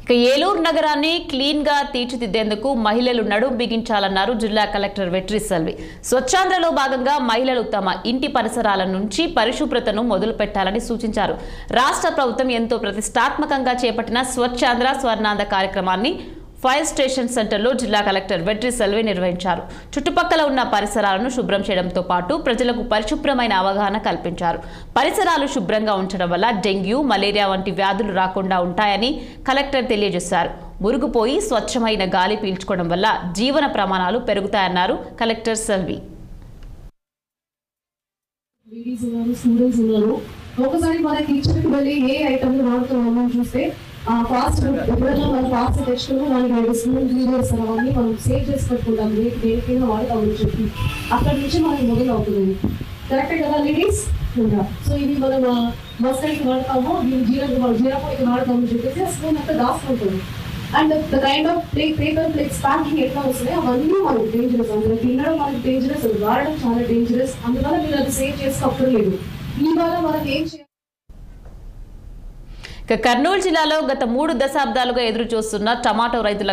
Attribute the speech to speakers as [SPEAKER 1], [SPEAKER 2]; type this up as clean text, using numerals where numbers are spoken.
[SPEAKER 1] ఇక ఏలూరు నగరాన్ని క్లీన్ గా తీర్చిదిద్దేందుకు మహిళలు నడుం బిగించాలన్నారు జిల్లా కలెక్టర్ వెట్రి సెల్వి. స్వచ్ఛాంధ్రలో భాగంగా మహిళలు తమ ఇంటి పరిసరాల నుంచి పరిశుభ్రతను మొదలు పెట్టాలని సూచించారు. రాష్ట్ర ప్రభుత్వం ఎంతో ప్రతిష్టాత్మకంగా చేపట్టిన స్వచ్ఛాంధ్ర స్వర్ణాంధ్ర కార్యక్రమాన్ని ఫైర్ స్టేషన్ సెంటర్లో జిల్లా కలెక్టర్ వెట్రి సెల్వి నిర్వహించారు. చుట్టుపక్కల ఉన్న పరిసరాలను శుభ్రం చేయడంతో పాటు ప్రజలకు పరిశుభ్రమైన అవగాహన కల్పించారు. పరిసరాలు శుభ్రంగా ఉంచడం వల్ల డెంగ్యూ, మలేరియా వంటి వ్యాధులు రాకుండా ఉంటాయని కలెక్టర్ తెలియజేశారు. మురుగుపోయి స్వచ్ఛమైన గాలి పీల్చుకోవడం వల్ల జీవన ప్రమాణాలు పెరుగుతాయన్నారు కలెక్టర్ సెల్వి.
[SPEAKER 2] ఒకసారి మన కిచెన్కి వెళ్ళి ఏ ఐటమ్ వాడుతున్నామో చూస్తే ఫాస్ట్ ఫుడ్ ఎప్పుడైనా మనం ఫాస్ట్ తెచ్చుకుని దానికి 5 స్పూన్ చేస్తారు, అవన్నీ మనం సేవ్ చేసి పెట్టుకుంటాం, దేనికైనా వాడతామని చెప్పి అక్కడి నుంచి మనకి మొదలు అవుతుంది. కరెక్టే కదా లేడీస్? సో ఇది మనం మస్టర్డ్కి వాడతామో జీరాపొడికి వాడతామని చెప్పేసి ఆ స్పూన్ అంతా దాచుకుంటుంది. And the kind of paper plates packing ఎట్లా వస్తాయి అవన్నీ మనకు డేంజరస్. అందులో తినడం మనకి డేంజరస్, అది వాడడం చాలా డేంజరస్. అందువల్ల మీరు అది సేవ్ చేసుకోక్కర్లేదు. ఇవాళ మనకి ఏం చేయాలి?
[SPEAKER 1] కర్నూలు జిల్లాలో గత 3 దశాబ్దాలుగా ఎదురు చూస్తున్న టమాటో రైతుల